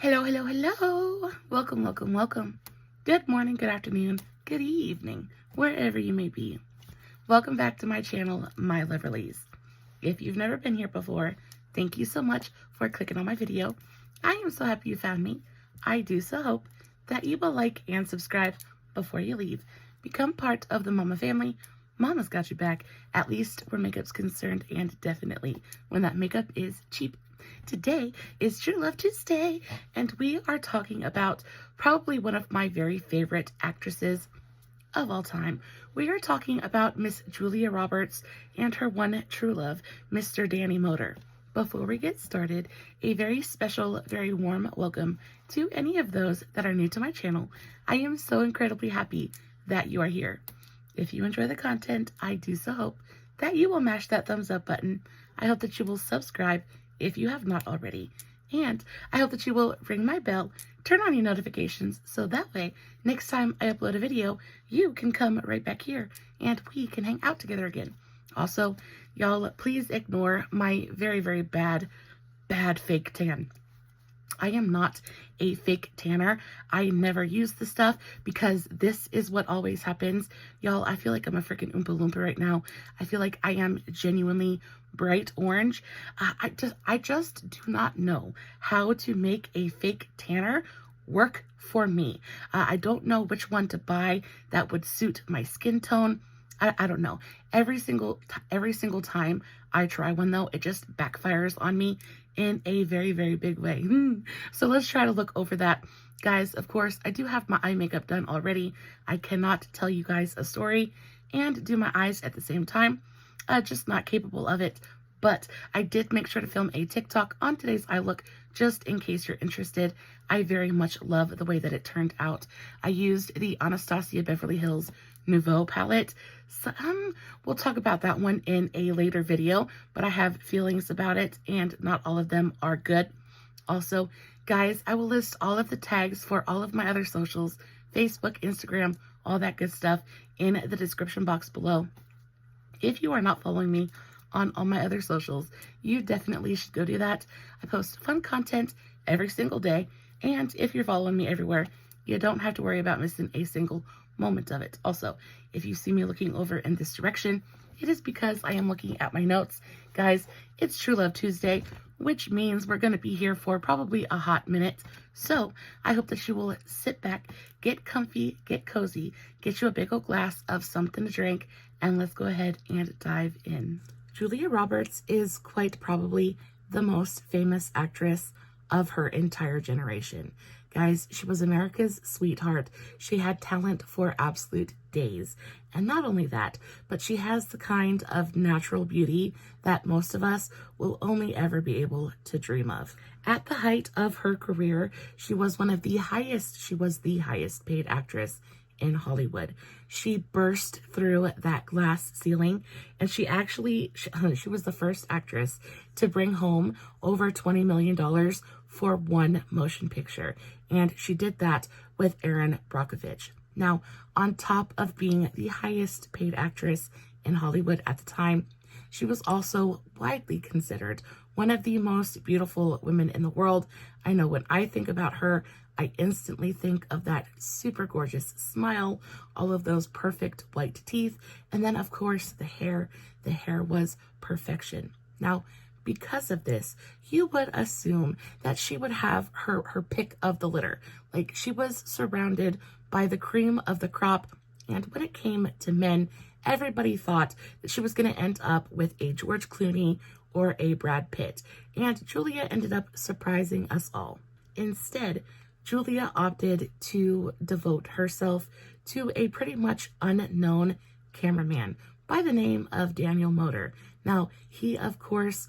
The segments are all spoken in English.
Hello, hello, hello. Welcome, welcome, welcome. Good morning, good afternoon, good evening, wherever you may be. Welcome back to my channel, My Loverlies. If you've never been here before, thank you so much for clicking on my video. I am so happy you found me. I do so hope that you will like and subscribe before you leave. Become part of the Mama family. Mama's got you back, at least where makeup's concerned, and definitely when that makeup is cheap. Today is True Love Tuesday, and we are talking about probably one of my very favorite actresses of all time. We are talking about Miss Julia Roberts and her one true love, Mr. Danny Moder. Before we get started, a very special, very warm welcome to any of those that are new to my channel. I am so incredibly happy that you are here. If you enjoy the content, I do so hope that you will mash that thumbs up button. I hope that you will subscribe if you have not already. And I hope that you will ring my bell, turn on your notifications, so that way, next time I upload a video, you can come right back here and we can hang out together again. Also, y'all, please ignore my very, very bad fake tan. I am not a fake tanner. I never use the stuff because this is what always happens. Y'all, I feel like I'm a freaking Oompa Loompa right now. I feel like I am genuinely bright orange. I just do not know how to make a fake tanner work for me. I don't know which one to buy that would suit my skin tone. I don't know. Every single time I try one though, it just backfires on me in a very, very big way. So let's try to look over that. Guys, of course, I do have my eye makeup done already. I cannot tell you guys a story and do my eyes at the same time. Just not capable of it. But I did make sure to film a TikTok on today's eye look just in case you're interested. I very much love the way that it turned out. I used the Anastasia Beverly Hills Nouveau palette. So, we'll talk about that one in a later video, but I have feelings about it and not all of them are good. Also, guys, I will list all of the tags for all of my other socials, Facebook, Instagram, all that good stuff in the description box below. If you are not following me on all my other socials, you definitely should go do that. I post fun content every single day, and if you're following me everywhere, you don't have to worry about missing a single moment of it. Also, if you see me looking over in this direction, it is because I am looking at my notes. Guys, it's True Love Tuesday, which means we're going to be here for probably a hot minute. So I hope that you will sit back, get comfy, get cozy, get you a big old glass of something to drink, and let's go ahead and dive in. Julia Roberts is quite probably the most famous actress of her entire generation. Guys, she was America's sweetheart. She had talent for absolute days. And not only that, but she has the kind of natural beauty that most of us will only ever be able to dream of. At the height of her career, she was the highest paid actress in Hollywood. She burst through that glass ceiling, and she was the first actress to bring home over $20 million for one motion picture, and she did that with Erin Brockovich. Now, on top of being the highest paid actress in Hollywood at the time, she was also widely considered one of the most beautiful women in the world. I know when I think about her, I instantly think of that super gorgeous smile, all of those perfect white teeth, and then of course the hair. The hair was perfection. Now, because of this, you would assume that she would have her pick of the litter. Like, she was surrounded by the cream of the crop, and when it came to men, everybody thought that she was going to end up with a George Clooney or a Brad Pitt, and Julia ended up surprising us all. Instead, Julia opted to devote herself to a pretty much unknown cameraman by the name of Daniel Moder. Now, he, of course,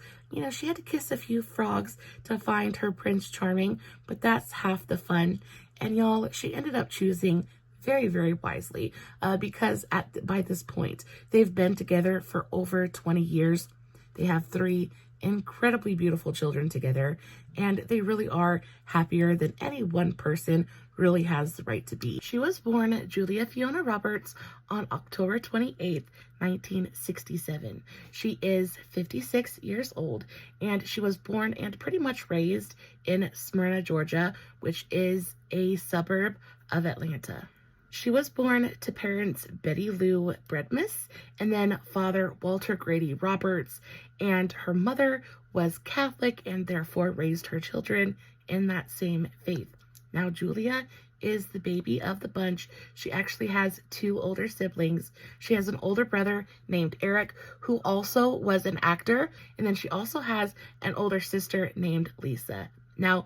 she had to kiss a few frogs to find her Prince Charming, but that's half the fun. And y'all, she ended up choosing very, very wisely because by this point, they've been together for over 20 years. They have 3 incredibly beautiful children together, and they really are happier than any one person really has the right to be. She was born Julia Fiona Roberts on October 28th, 1967. She is 56 years old, and she was born and pretty much raised in Smyrna, Georgia, which is a suburb of Atlanta. She was born to parents Betty Lou Bredmus and then father Walter Grady Roberts, and her mother was Catholic and therefore raised her children in that same faith. Now, Julia is the baby of the bunch. She actually has 2 older siblings. She has an older brother named Eric, who also was an actor, and then she also has an older sister named Lisa. Now,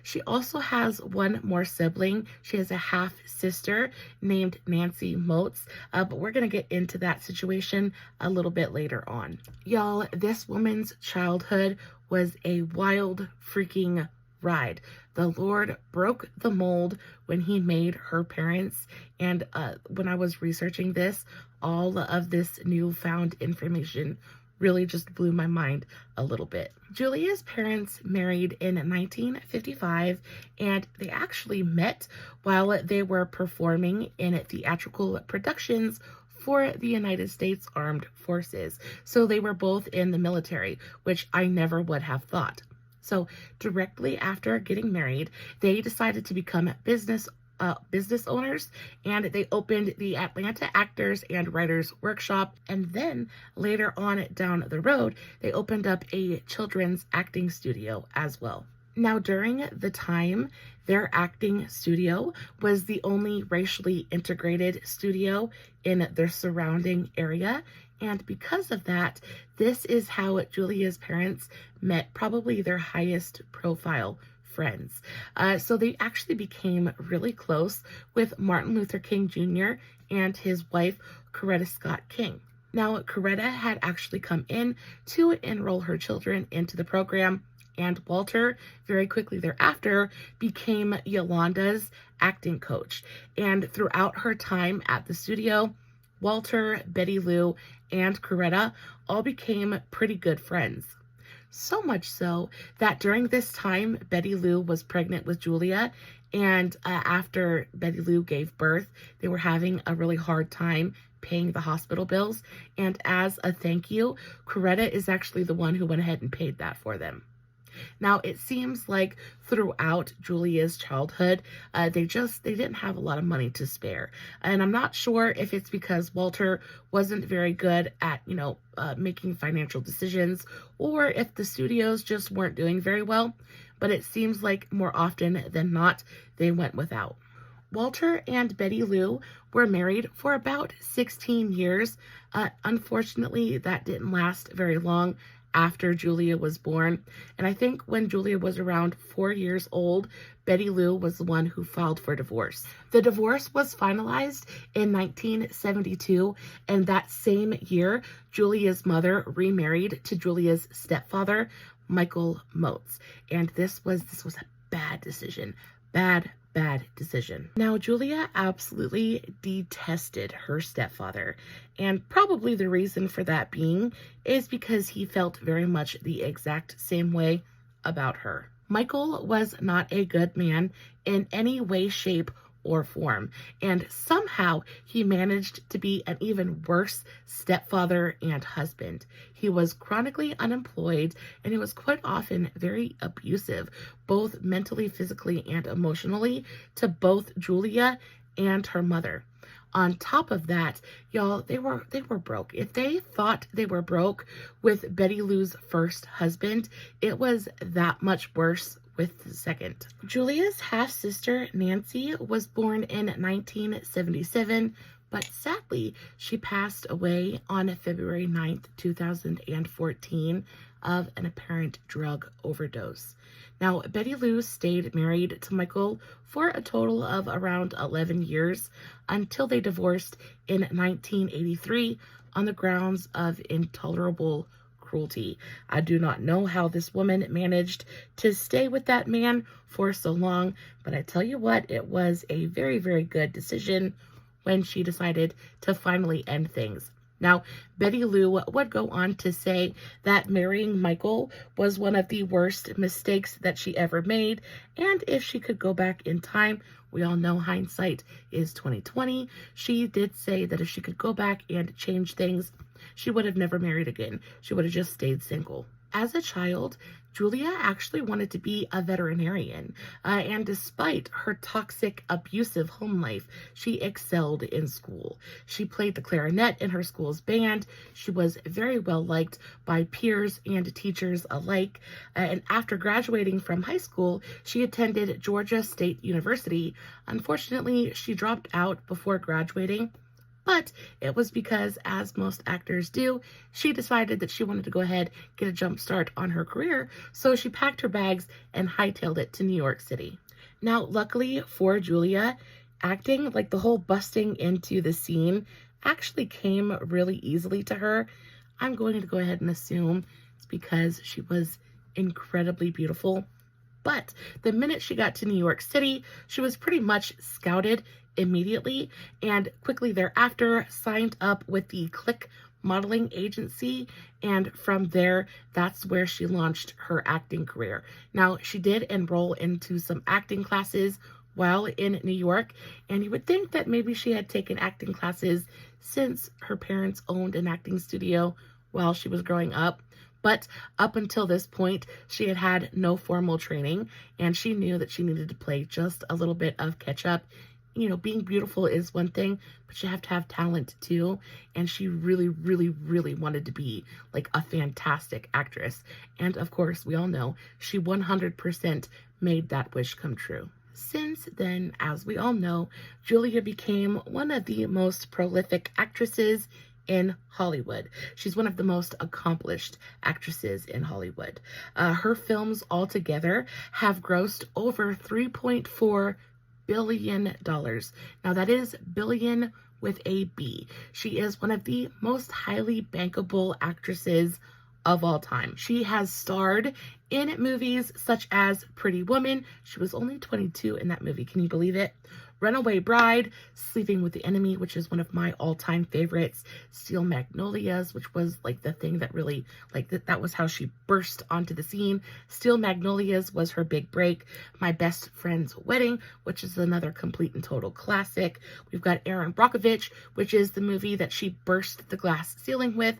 she also has one more sibling. She has a half sister named Nancy Motes, but we're going to get into that situation a little bit later on. Y'all, this woman's childhood was a wild freaking ride. The Lord broke the mold when he made her parents, and when I was researching this, all of this newfound information really just blew my mind a little bit. Julia's parents married in 1955, and they actually met while they were performing in theatrical productions for the United States Armed Forces. So they were both in the military, which I never would have thought. So directly after getting married, they decided to become business owners, and they opened the Atlanta Actors and Writers Workshop, and then later on down the road they opened up a children's acting studio as well. Now, during the time, their acting studio was the only racially integrated studio in their surrounding area, and because of that, this is how Julia's parents met probably their highest profile friends. So they actually became really close with Martin Luther King Jr. and his wife, Coretta Scott King. Now, Coretta had actually come in to enroll her children into the program, and Walter very quickly thereafter became Yolanda's acting coach. And throughout her time at the studio, Walter, Betty Lou, and Coretta all became pretty good friends. So much so that during this time, Betty Lou was pregnant with Julia, and after Betty Lou gave birth, they were having a really hard time paying the hospital bills, and as a thank you, Coretta is actually the one who went ahead and paid that for them. Now, it seems like throughout Julia's childhood, they didn't have a lot of money to spare. And I'm not sure if it's because Walter wasn't very good at, making financial decisions, or if the studios just weren't doing very well. But it seems like more often than not, they went without. Walter and Betty Lou were married for about 16 years. Unfortunately, that didn't last very long after Julia was born, and I think when Julia was around 4 years old, Betty Lou was the one who filed for divorce. The divorce was finalized in 1972, and that same year, Julia's mother remarried to Julia's stepfather, Michael Motes, and this was a bad decision. Bad decision. Now, Julia absolutely detested her stepfather, and probably the reason for that being is because he felt very much the exact same way about her. Michael was not a good man in any way, shape, or form, and somehow he managed to be an even worse stepfather and husband. He was chronically unemployed, and he was quite often very abusive, both mentally, physically, and emotionally, to both Julia and her mother. On top of that, y'all, they were broke. If they thought they were broke with Betty Lou's first husband, it was that much worse with the second. Julia's half-sister, Nancy, was born in 1977, but sadly, she passed away on February 9th, 2014 of an apparent drug overdose. Now, Betty Lou stayed married to Michael for a total of around 11 years until they divorced in 1983 on the grounds of intolerable cruelty. I do not know how this woman managed to stay with that man for so long, but I tell you what, it was a very, very good decision when she decided to finally end things. Now, Betty Lou would go on to say that marrying Michael was one of the worst mistakes that she ever made, and if she could go back in time, we all know hindsight is 2020. She did say that if she could go back and change things, she would have never married again. She would have just stayed single. As a child, Julia actually wanted to be a veterinarian, and despite her toxic, abusive home life, she excelled in school. She played the clarinet in her school's band. She was very well liked by peers and teachers alike, and after graduating from high school, she attended Georgia State University. Unfortunately, she dropped out before graduating, but it was because, as most actors do, she decided that she wanted to go ahead, get a jump start on her career, so she packed her bags and hightailed it to New York City. Now, luckily for Julia, acting, like the whole busting into the scene, actually came really easily to her. I'm going to go ahead and assume it's because she was incredibly beautiful. But the minute she got to New York City, she was pretty much scouted immediately, and quickly thereafter signed up with the Click modeling agency, and from there, that's where she launched her acting career. Now, she did enroll into some acting classes while in New York, and you would think that maybe she had taken acting classes since her parents owned an acting studio while she was growing up. But up until this point, she had had no formal training, and she knew that she needed to play just a little bit of catch up. You know, being beautiful is one thing, but you have to have talent too. And she really, really, really wanted to be like a fantastic actress. And of course, we all know she 100% made that wish come true. Since then, as we all know, Julia became one of the most prolific actresses in Hollywood. She's one of the most accomplished actresses in Hollywood. Her films altogether have grossed over $3.4 billion. Now that is billion with a B. She is one of the most highly bankable actresses of all time. She has starred in movies such as Pretty Woman. She was only 22 in that movie. Can you believe it? Runaway Bride, Sleeping with the Enemy, which is one of my all-time favorites, Steel Magnolias, which was like the thing that really, like that was how she burst onto the scene. Steel Magnolias was her big break. My Best Friend's Wedding, which is another complete and total classic. We've got Erin Brockovich, which is the movie that she burst the glass ceiling with,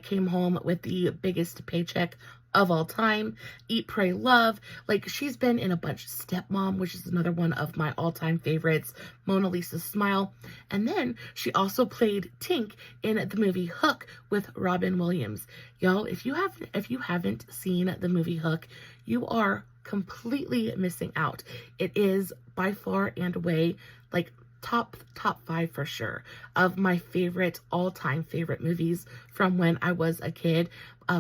came home with the biggest paycheck of all time. Eat, Pray, Love. Like, she's been in a bunch. Stepmom, which is another one of my all-time favorites. Mona Lisa's Smile. And then she also played Tink in the movie Hook with Robin Williams. Y'all, if you haven't seen the movie Hook, you are completely missing out. It is by far and away like top 5 for sure of my favorite, all-time favorite movies from when I was a kid.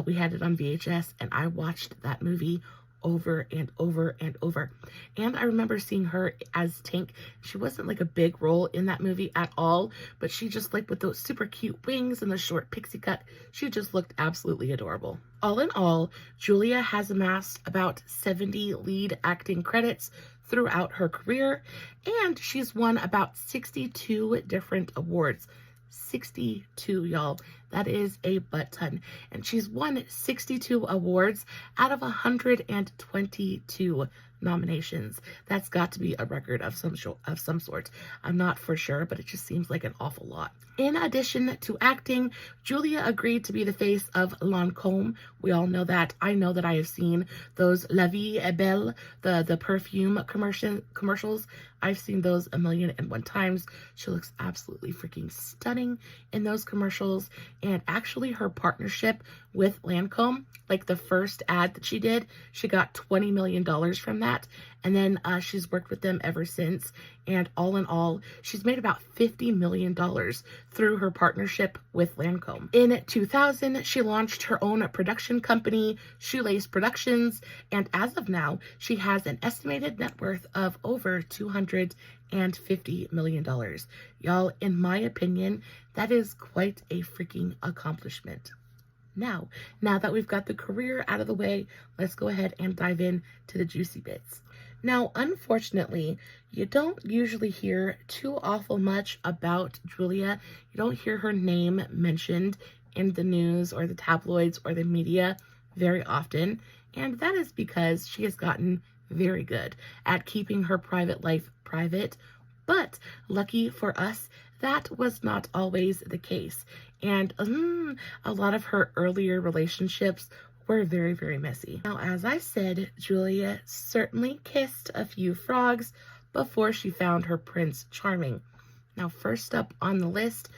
We had it on VHS, and I watched that movie over and over and over. And I remember seeing her as Tink. She wasn't like a big role in that movie at all, but she just, like, with those super cute wings and the short pixie cut, she just looked absolutely adorable. All in all, Julia has amassed about 70 lead acting credits throughout her career, and she's won about 62 different awards. 62, y'all. That is a butt ton. And she's won 62 awards out of 122 nominations. That's got to be a record of some sort. I'm not for sure, but it just seems like an awful lot. In addition to acting, Julia agreed to be the face of Lancome. We all know that. I know that I have seen those La Vie est Belle, the perfume commercials. I've seen those 1,000,001 times. She looks absolutely freaking stunning in those commercials. And actually, her partnership with Lancome, like the first ad that she did, she got $20 million from that. And then she's worked with them ever since. And all in all, she's made about $50 million through her partnership with Lancome. In 2000, she launched her own production company, Shoelace Productions. And as of now, she has an estimated net worth of over $250 million. Y'all, in my opinion, that is quite a freaking accomplishment. Now that we've got the career out of the way, let's go ahead and dive in to the juicy bits. Now, unfortunately, you don't usually hear too awful much about Julia. You don't hear her name mentioned in the news or the tabloids or the media very often, and that is because she has gotten very good at keeping her private life private. But lucky for us, that was not always the case, and a lot of her earlier relationships were very, very messy. Now, as I said, Julia certainly kissed a few frogs before she found her Prince Charming. Now, first up on the list,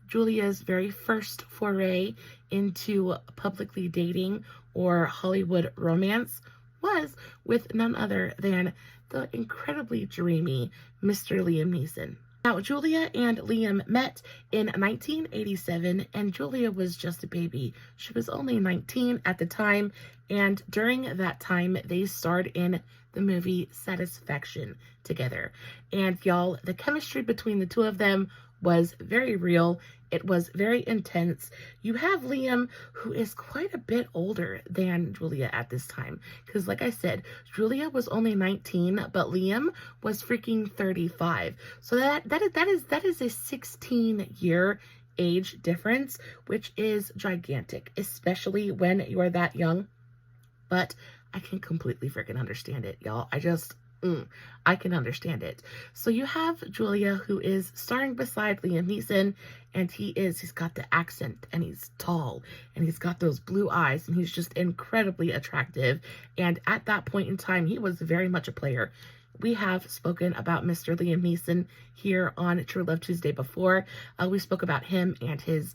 Julia's very first foray into publicly dating or Hollywood romance was with none other than the incredibly dreamy Mr. Liam Neeson. Now, Julia and Liam met in 1987, and Julia was just a baby. She was only 19 at the time, and during that time, they starred in the movie Satisfaction together. And y'all, the chemistry between the two of them was very real. It was very intense. You have Liam, who is quite a bit older than Julia at this time. Because like I said, Julia was only 19, but Liam was freaking 35. So that is a 16-year age difference, which is gigantic, especially when you're that young. But I can completely freaking understand it, y'all. I can understand it. So you have Julia, who is starring beside Liam Neeson, and he's got the accent, and he's tall, and he's got those blue eyes, and he's just incredibly attractive. And at that point in time, he was very much a player. We have spoken about Mr. Liam Neeson here on True Love Tuesday before. We spoke about him and his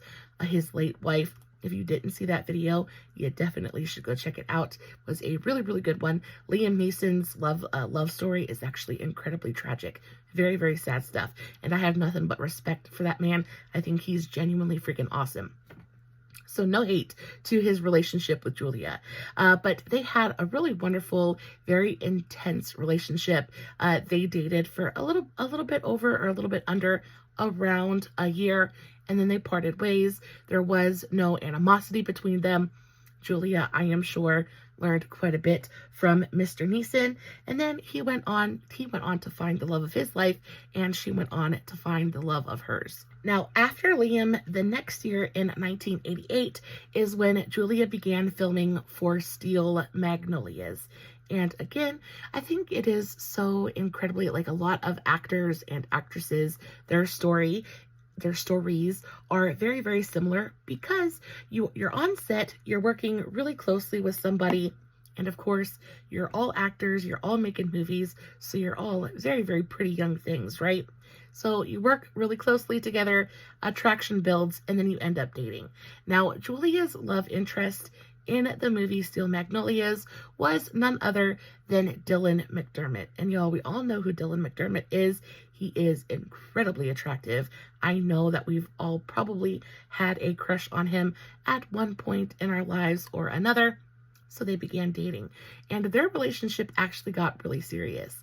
late wife. If you didn't see that video, you definitely should go check it out. It was a really, really good one. Liam Neeson's love story is actually incredibly tragic. Very, very sad stuff. And I have nothing but respect for that man. I think he's genuinely freaking awesome. So no hate to his relationship with Julia. But they had a really wonderful, very intense relationship. They dated for a little bit over or a little bit under around a year, and then they parted ways. There was no animosity between them. Julia, I am sure, learned quite a bit from Mr. Neeson, and then he went on to find the love of his life, and she went on to find the love of hers. Now, after Liam, the next year in 1988 is when Julia began filming for Steel Magnolias. And again, I think it is so incredibly, like, a lot of actors and actresses, their stories are very, very similar, because you're on set, you're working really closely with somebody, and of course, you're all actors, you're all making movies, so you're all very, very pretty young things, right? So you work really closely together, attraction builds, and then you end up dating. Now, Julia's love interest in the movie Steel Magnolias was none other than Dylan McDermott. And y'all, we all know who Dylan McDermott is. He is incredibly attractive. I know that we've all probably had a crush on him at one point in our lives or another. So they began dating, and their relationship actually got really serious.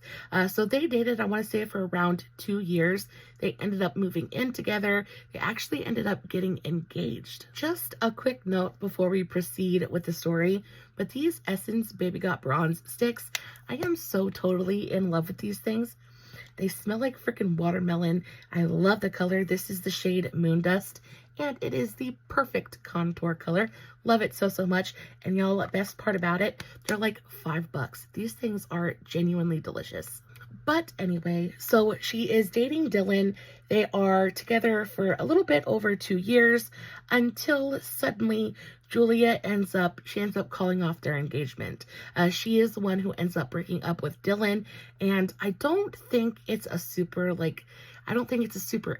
So they dated, I want to say, for around 2 years. They ended up moving in together. They actually ended up getting engaged. Just a quick note before we proceed with the story, but these Essence Baby Got Bronze sticks, I am so totally in love with these things. They smell like freaking watermelon. I love the color. This is the shade Moon Dust, and it is the perfect contour color. Love it so, so much. And y'all, best part about it, they're like $5. These things are genuinely delicious. But anyway, so she is dating Dylan. They are together for a little bit over 2 years, until suddenly Julia ends up calling off their engagement. She is the one who ends up breaking up with Dylan, and I don't think it's a super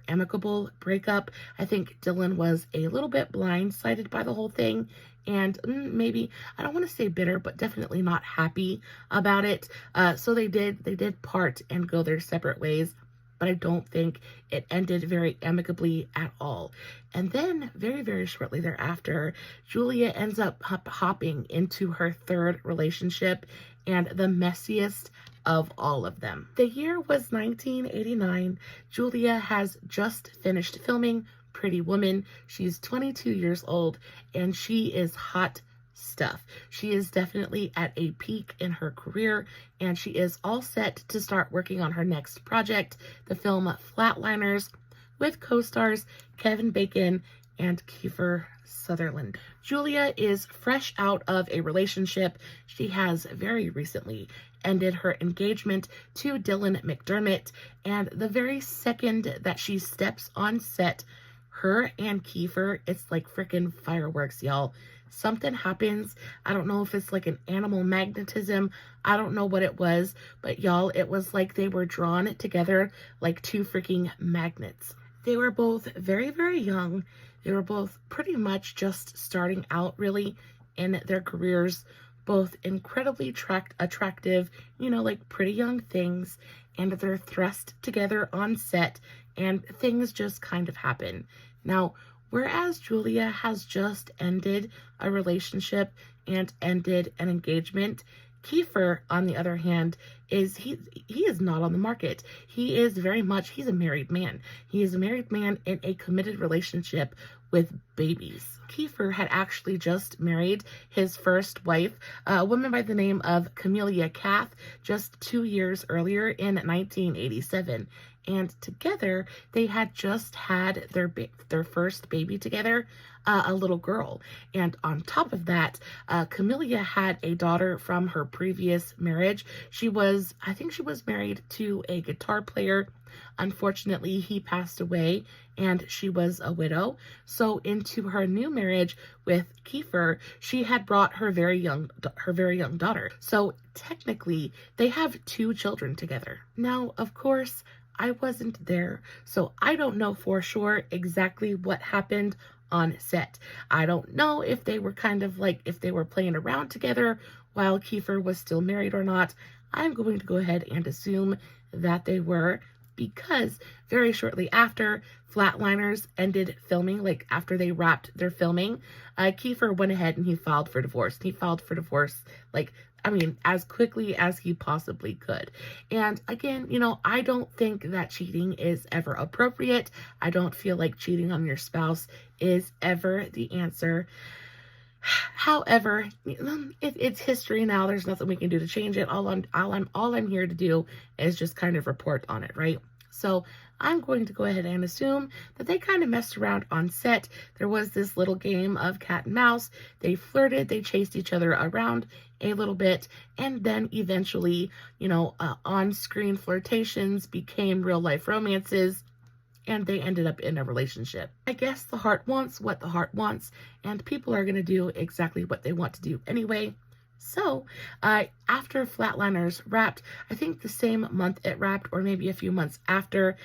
amicable breakup. I think Dylan was a little bit blindsided by the whole thing, and maybe, I don't want to say bitter, but definitely not happy about it. So they did part and go their separate ways, but I don't think it ended very amicably at all. And then very, very shortly thereafter, Julia ends up hopping into her third relationship, and the messiest of all of them. The year was 1989. Julia has just finished filming Pretty Woman. She's 22 years old, and she is hot stuff. She is definitely at a peak in her career, and she is all set to start working on her next project, the film Flatliners, with co-stars Kevin Bacon and Kiefer Sutherland. Julia is fresh out of a relationship. She has very recently ended her engagement to Dylan McDermott, and the very second that she steps on set, her and Kiefer, it's like freaking fireworks, y'all. Something happens. I don't know if it's like an animal magnetism. I don't know what it was, but y'all, it was like they were drawn together like two freaking magnets. They were both very, very young. They were both pretty much just starting out really in their careers, both incredibly attractive, you know, like pretty young things, and they're thrust together on set, and things just kind of happen. Now, whereas Julia has just ended a relationship and ended an engagement, Kiefer, on the other hand, he is not on the market. He is very much, he's a married man. He is a married man in a committed relationship with babies. Kiefer had actually just married his first wife, a woman by the name of Camelia Kath, just 2 years earlier in 1987. And together, they had just had their first baby together, a little girl. And on top of that, Camelia had a daughter from her previous marriage. I think she was married to a guitar player. Unfortunately, he passed away and she was a widow. So into her new marriage with Kiefer, she had brought her very young daughter. So technically, they have 2 children together. Now, of course, I wasn't there, so I don't know for sure exactly what happened on set. I don't know if they were if they were playing around together while Kiefer was still married or not. I'm going to go ahead and assume that they were, because very shortly after Flatliners ended filming, like after they wrapped their filming, Kiefer went ahead and he filed for divorce. He filed for divorce, as quickly as he possibly could. And again, you know, I don't think that cheating is ever appropriate. I don't feel like cheating on your spouse is ever the answer. However, it's history now. There's nothing we can do to change it. All I'm here to do is just kind of report on it, right? So I'm going to go ahead and assume that they kind of messed around on set. There was this little game of cat and mouse. They flirted, they chased each other around a little bit, and then eventually, you know, on-screen flirtations became real-life romances, and they ended up in a relationship. I guess the heart wants what the heart wants, and people are going to do exactly what they want to do anyway. So, after Flatliners wrapped, I think the same month it wrapped, or maybe a few months after,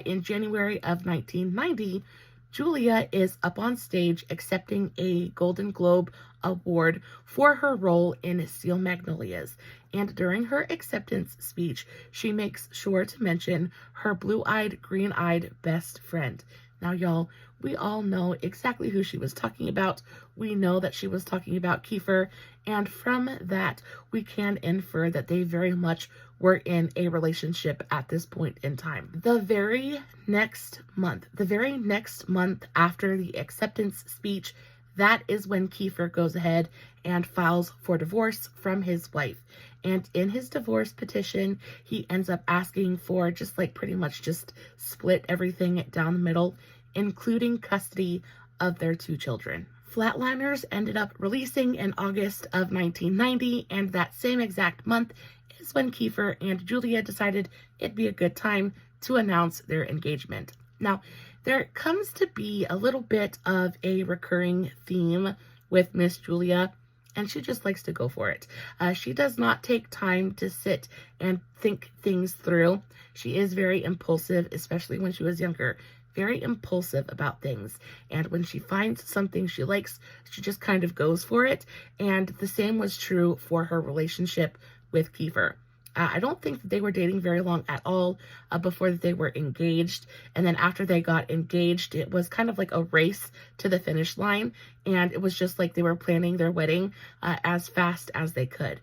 in January of 1990, Julia is up on stage accepting a Golden Globe Award for her role in Steel Magnolias. And during her acceptance speech, she makes sure to mention her blue-eyed, green-eyed best friend. Now, y'all, we all know exactly who she was talking about. We know that she was talking about Kiefer, and from that, we can infer that they very much were in a relationship at this point in time. The very next month after the acceptance speech, that is when Kiefer goes ahead and files for divorce from his wife. And in his divorce petition, he ends up asking for just pretty much just split everything down the middle, including custody of their 2 children. Flatliners ended up releasing in August of 1990, and that same exact month is when Kiefer and Julia decided it'd be a good time to announce their engagement. Now, there comes to be a little bit of a recurring theme with Miss Julia, and she just likes to go for it. She does not take time to sit and think things through. She is very impulsive, especially when she was younger. Very impulsive about things, and when she finds something she likes, she just kind of goes for it. And the same was true for her relationship with Kiefer. I don't think that they were dating very long at all before they were engaged, and then after they got engaged, it was kind of like a race to the finish line, and it was just like they were planning their wedding as fast as they could.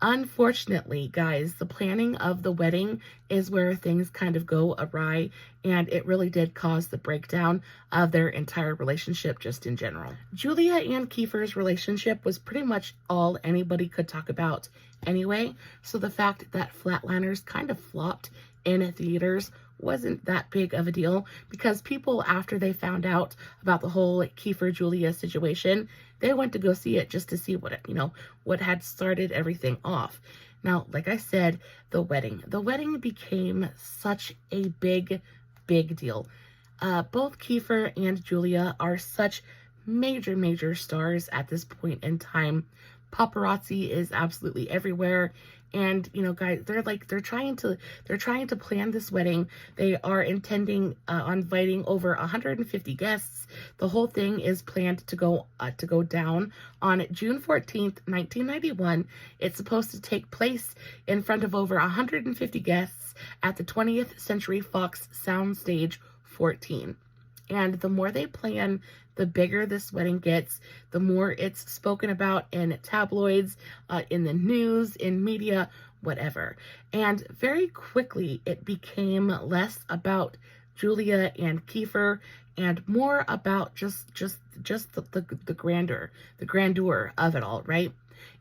Unfortunately, guys, the planning of the wedding is where things kind of go awry, and it really did cause the breakdown of their entire relationship just in general. Julia and Kiefer's relationship was pretty much all anybody could talk about anyway, so the fact that Flatliners kind of flopped in theaters wasn't that big of a deal, because people, after they found out about the whole Kiefer-Julia situation, they went to go see it just to see what it, what had started everything off. Now, like I said, the wedding became such a big deal. Both Kiefer and Julia are such major stars at this point in time. Paparazzi is absolutely everywhere. And, guys, they're trying to plan this wedding. They are intending on inviting over 150 guests. The whole thing is planned to go down on June 14th, 1991. It's supposed to take place in front of over 150 guests at the 20th Century Fox Soundstage 14. And the more they plan, the bigger this wedding gets, the more it's spoken about in tabloids, in the news, in media, whatever. And very quickly, it became less about Julia and Kiefer and more about just the grandeur of it all, right?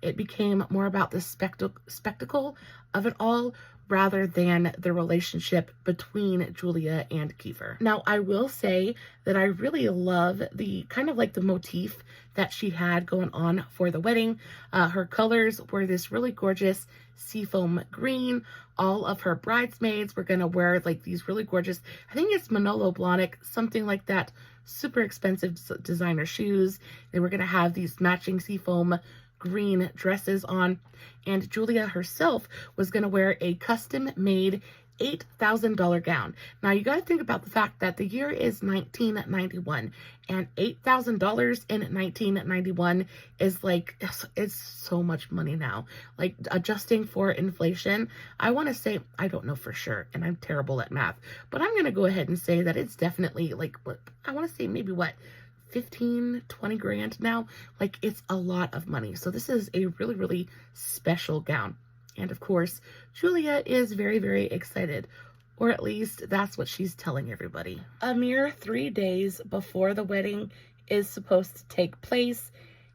It became more about the spectacle of it all, rather than the relationship between Julia and Kiefer. Now, I will say that I really love the kind of like the motif that she had going on for the wedding. Her colors were this really gorgeous seafoam green. All of her bridesmaids were gonna wear like these really gorgeous, I think it's Manolo Blahnik, something like that, super expensive designer shoes. They were gonna have these matching seafoam green dresses on, and Julia herself was going to wear a custom-made $8,000 gown. Now, you got to think about the fact that the year is 1991, and $8,000 in 1991 is like, it's so much money now. Like, adjusting for inflation, I want to say, I don't know for sure, and I'm terrible at math, but I'm going to go ahead and say that it's definitely like, I want to say maybe what, 15, 20 grand now. Like, it's a lot of money. So this is a really special gown. And of course, Julia is very excited, or at least that's what she's telling everybody. A mere 3 days before the wedding is supposed to take place,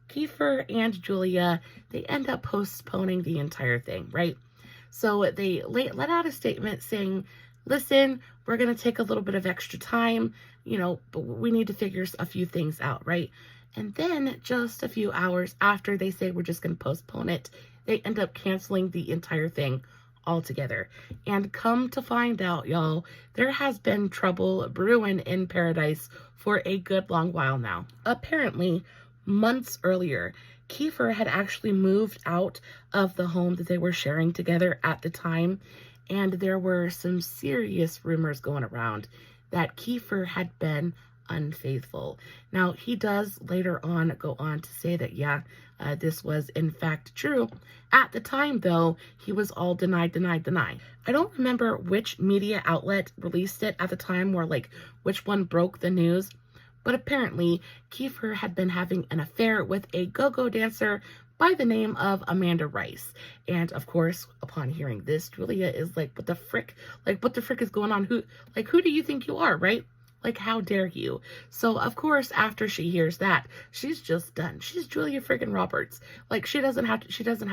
Kiefer and Julia, they end up postponing the entire thing, right? So they let out a statement saying, listen, we're going to take a little bit of extra time, but we need to figure a few things out, right? And then just a few hours after they say we're just going to postpone it, they end up canceling the entire thing altogether. And come to find out, y'all, there has been trouble brewing in paradise for a good long while now. Apparently, months earlier, Kiefer had actually moved out of the home that they were sharing together at the time, and there were some serious rumors going around that Kiefer had been unfaithful. Now, he does later on go on to say that, yeah, this was in fact true. At the time, though, he was all deny. I don't remember which media outlet released it at the time, or like which one broke the news, but apparently Kiefer had been having an affair with a go-go dancer by the name of Amanda Rice. And of course, upon hearing this, Julia is like, what the frick? Like, what the frick is going on? Who do you think you are, right? Like, how dare you? So, of course, after she hears that, she's just done. She's Julia friggin' Roberts. Like, she doesn't have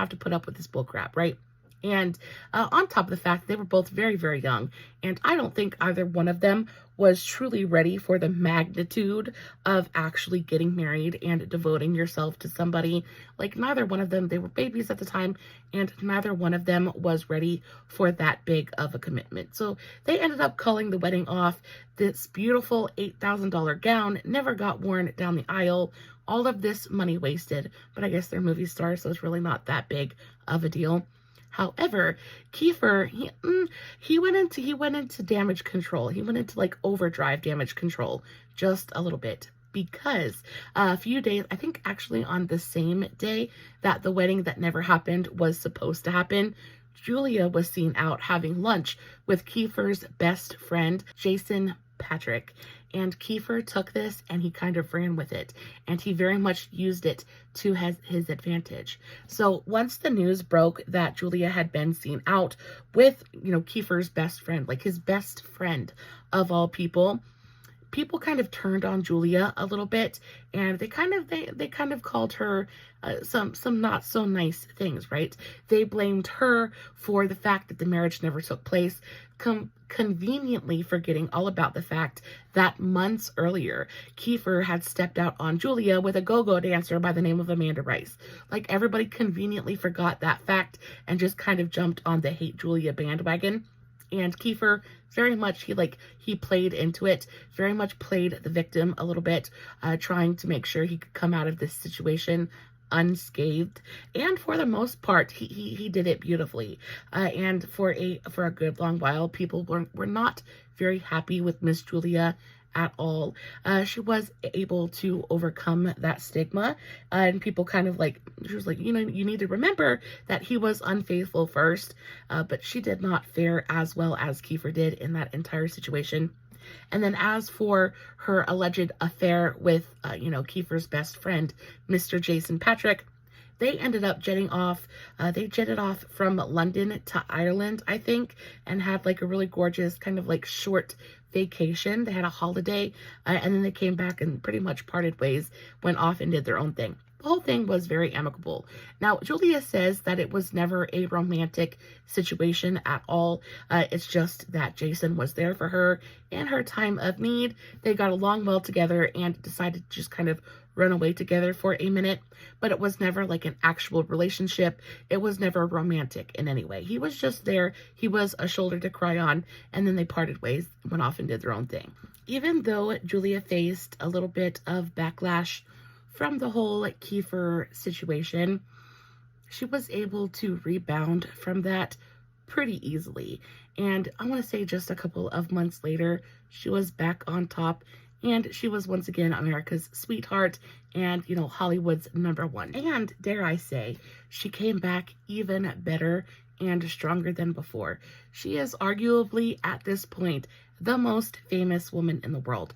to put up with this bullcrap, right? And on top of the fact, they were both very young, and I don't think either one of them was truly ready for the magnitude of actually getting married and devoting yourself to somebody. Like, neither one of them, they were babies at the time, and neither one of them was ready for that big of a commitment. So they ended up calling the wedding off. This beautiful $8,000 gown never got worn down the aisle. All of this money wasted, but I guess they're movie stars, so it's really not that big of a deal. However, Kiefer, he went into damage control. He went into like overdrive damage control just a little bit, because a few days, I think actually on the same day that the wedding that never happened was supposed to happen, Julia was seen out having lunch with Kiefer's best friend, Jason Patrick. And Kiefer took this and he kind of ran with it. And he very much used it to his advantage. So once the news broke that Julia had been seen out with, Kiefer's best friend, like his best friend of all people, people kind of turned on Julia a little bit, and they kind of called her some not so nice things, right? They blamed her for the fact that the marriage never took place, conveniently forgetting all about the fact that months earlier, Kiefer had stepped out on Julia with a go-go dancer by the name of Amanda Rice. Like, everybody conveniently forgot that fact and just kind of jumped on the hate Julia bandwagon. And Kiefer very much, he played into it, very much played the victim a little bit, trying to make sure he could come out of this situation unscathed. And for the most part, he did it beautifully. And for a good long while, people were not very happy with Miss Julia at all. She was able to overcome that stigma, and people kind of she was like, you need to remember that he was unfaithful first, but she did not fare as well as Kiefer did in that entire situation. And then as for her alleged affair with, Kiefer's best friend, Mr. Jason Patrick, they ended up jetting off. They jetted off from London to Ireland, I think, and had a really gorgeous kind of short vacation. They had a holiday, and then they came back and pretty much parted ways, went off and did their own thing. The whole thing was very amicable. Now, Julia says that it was never a romantic situation at all. It's just that Jason was there for her in her time of need. They got along well together and decided to just kind of run away together for a minute, but it was never an actual relationship. It was never romantic in any way. He was just there. He was a shoulder to cry on, and then they parted ways, went off and did their own thing. Even though Julia faced a little bit of backlash from the whole Kiefer situation, she was able to rebound from that pretty easily. And I want to say just a couple of months later, she was back on top, and she was once again America's sweetheart and, Hollywood's #1. And dare I say, she came back even better and stronger than before. She is arguably, at this point, the most famous woman in the world.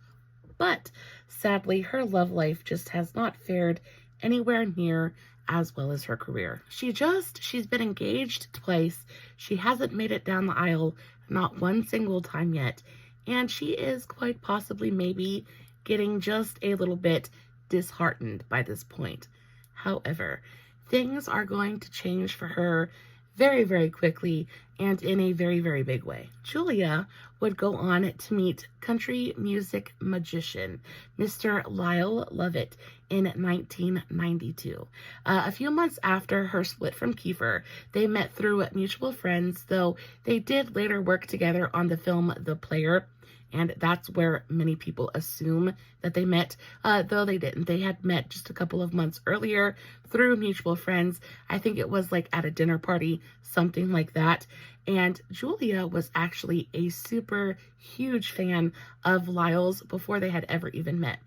But sadly, her love life just has not fared anywhere near as well as her career. She's been engaged twice. She hasn't made it down the aisle, not one single time yet. And she is quite possibly maybe getting just a little bit disheartened by this point. However, things are going to change for her very, very quickly and in a very, very big way. Julia would go on to meet country music magician Mr. Lyle Lovett in 1992. A few months after her split from Kiefer, they met through mutual friends, though they did later work together on the film The Player. And that's where many people assume that they met, though they didn't. They had met just a couple of months earlier through mutual friends. I think it was at a dinner party, something like that. And Julia was actually a super huge fan of Lyle's before they had ever even met.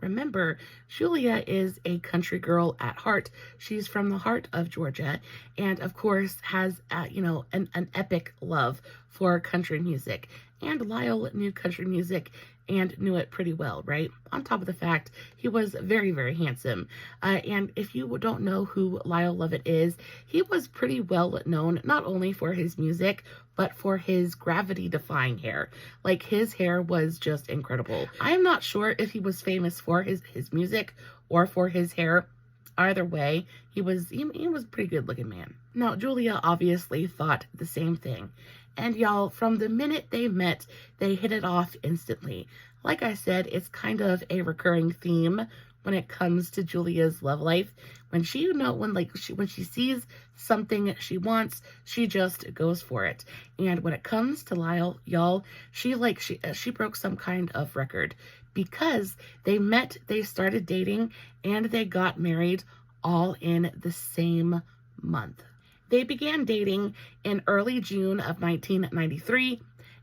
Remember, Julia is a country girl at heart. She's from the heart of Georgia, and of course has, an epic love for country music. And Lyle knew country music and knew it pretty well, right? On top of the fact, he was very, very handsome. And if you don't know who Lyle Lovett is, he was pretty well known, not only for his music, but for his gravity-defying hair. His hair was just incredible. I'm not sure if he was famous for his music or for his hair. Either way, he was a pretty good-looking man. Now, Julia obviously thought the same thing. And y'all, from the minute they met, they hit it off instantly. Like I said, it's kind of a recurring theme when it comes to Julia's love life. When she sees something she wants, she just goes for it. And when it comes to Lyle, y'all, she broke some kind of record, because they met, they started dating, and they got married all in the same month. They began dating in early June of 1993,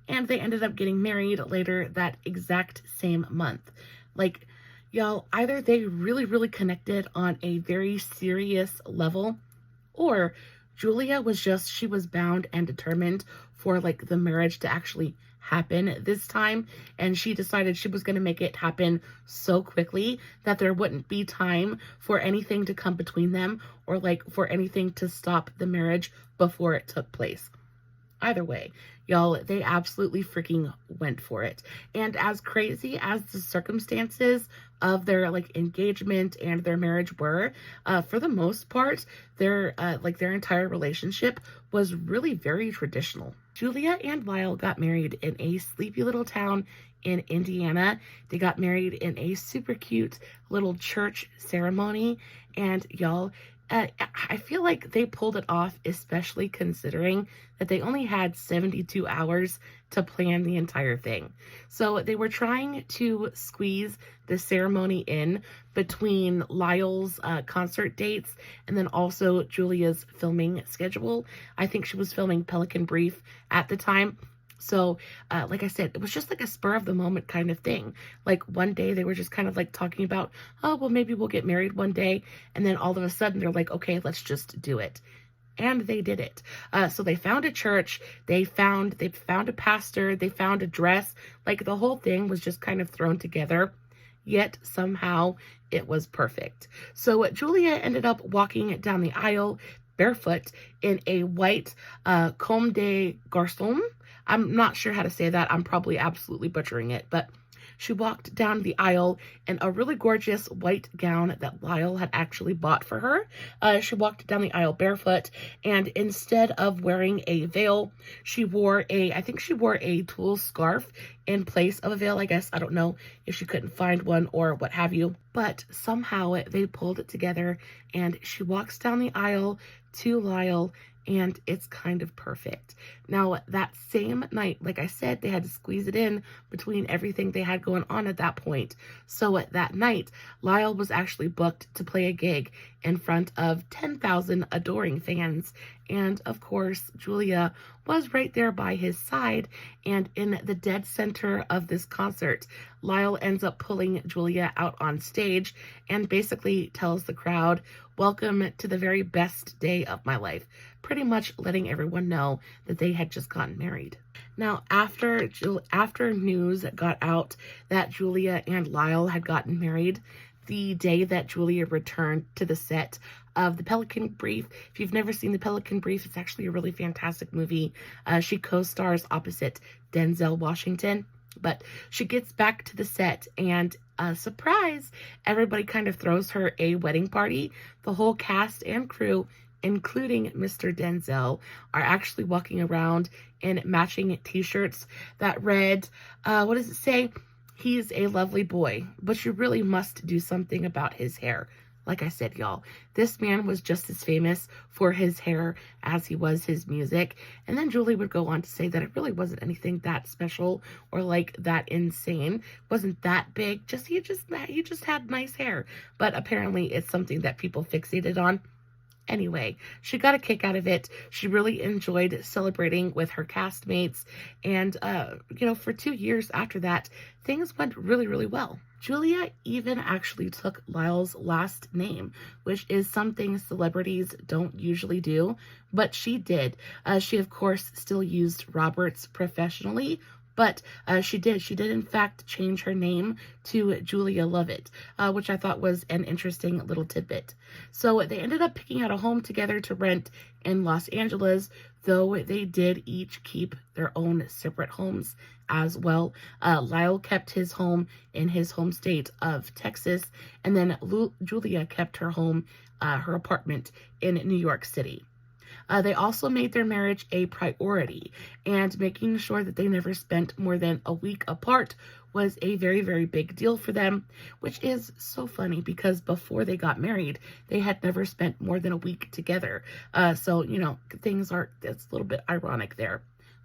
and they ended up getting married later that exact same month. Y'all, either they really, really connected on a very serious level, or Julia was she was bound and determined for like the marriage to actually happen this time, and she decided she was going to make it happen so quickly that there wouldn't be time for anything to come between them or like for anything to stop the marriage before it took place. Either way, y'all, they absolutely freaking went for it. And as crazy as the circumstances of their like engagement and their marriage were, for the most part, their entire relationship was really very traditional. Julia and Lyle got married in a sleepy little town in Indiana. They got married in a super cute little church ceremony, and y'all, I feel like they pulled it off, especially considering that they only had 72 hours to plan the entire thing. So they were trying to squeeze the ceremony in between Lyle's concert dates and then also Julia's filming schedule. I think she was filming Pelican Brief at the time. So, like I said, it was just like a spur of the moment kind of thing. Like one day they were just kind of like talking about, oh, well, maybe we'll get married one day. And then all of a sudden they're like, okay, let's just do it. And they did it. So they found a church, they found a pastor, they found a dress. Like the whole thing was just kind of thrown together. Yet somehow it was perfect. So Julia ended up walking down the aisle barefoot in a white comme des garçons. I'm not sure how to say that. I'm probably absolutely butchering it, but she walked down the aisle in a really gorgeous white gown that Lyle had actually bought for her. She walked down the aisle barefoot, and instead of wearing a veil, she wore I think she wore a tulle scarf in place of a veil, I guess. I don't know if she couldn't find one or what have you, but somehow they pulled it together, and she walks down the aisle to Lyle, and it's kind of perfect. Now, that same night, like I said, they had to squeeze it in between everything they had going on at that point. So at that night, Lyle was actually booked to play a gig in front of 10,000 adoring fans. And of course, Julia was right there by his side. And in the dead center of this concert, Lyle ends up pulling Julia out on stage and basically tells the crowd, "Welcome to the very best day of my life," pretty much letting everyone know that they had just gotten married. Now, after news got out that Julia and Lyle had gotten married, the day that Julia returned to the set of the Pelican Brief. If you've never seen the Pelican Brief, it's actually a really fantastic movie. She co-stars opposite Denzel Washington. But she gets back to the set, and surprise, everybody kind of throws her a wedding party. The whole cast and crew, including Mr. Denzel, are actually walking around in matching t-shirts that read, what does it say? "He's a lovely boy, but you really must do something about his hair." Like I said, y'all, this man was just as famous for his hair as he was his music. And then Julie would go on to say that it really wasn't anything that special or like that insane. It wasn't that big. He just had nice hair. But apparently it's something that people fixated on. Anyway, she got a kick out of it. She really enjoyed celebrating with her castmates. And, for 2 years after that, things went really, really well. Julia even actually took Lyle's last name, which is something celebrities don't usually do, but she did. She, of course, still used Roberts professionally, but she did in fact change her name to Julia Lovett, which I thought was an interesting little tidbit. So they ended up picking out a home together to rent in Los Angeles, though they did each keep their own separate homes as well. Lyle kept his home in his home state of Texas, and then Julia kept her home, her apartment in New York City. They also made their marriage a priority, and making sure that they never spent more than a week apart was a very, very big deal for them, which is so funny because before they got married, they had never spent more than a week together. It's a little bit ironic there.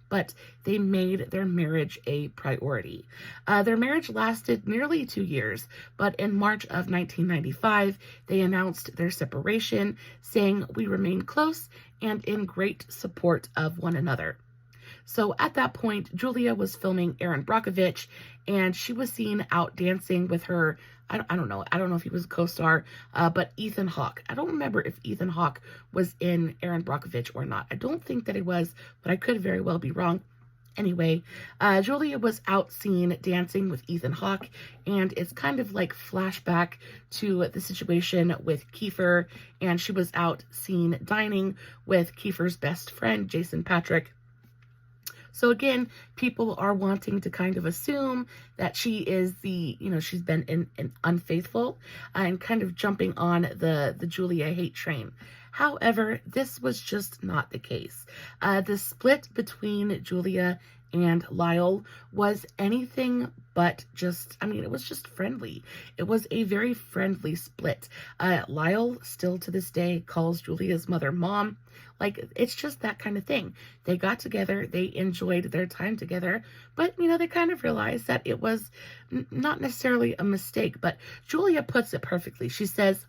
But they made their marriage a priority. Their marriage lasted nearly 2 years, but in March of 1995, they announced their separation, saying, "We remain close and in great support of one another." So at that point, Julia was filming Erin Brockovich, and she was seen out dancing with her I don't know. I don't know if he was a co-star, but Ethan Hawke. I don't remember if Ethan Hawke was in Erin Brockovich or not. I don't think that he was, but I could very well be wrong. Anyway, Julia was out seen dancing with Ethan Hawke, and it's kind of like flashback to the situation with Kiefer, and she was out seen dining with Kiefer's best friend, Jason Patrick. So again, people are wanting to kind of assume that she is she's been unfaithful and kind of jumping on the Julia hate train. However, this was just not the case. The split between Julia and Lyle was anything but just, it was just friendly. It was a very friendly split. Lyle still to this day calls Julia's mother mom. Like, it's just that kind of thing. They got together, they enjoyed their time together, but, they kind of realized that it was not necessarily a mistake. But Julia puts it perfectly. She says,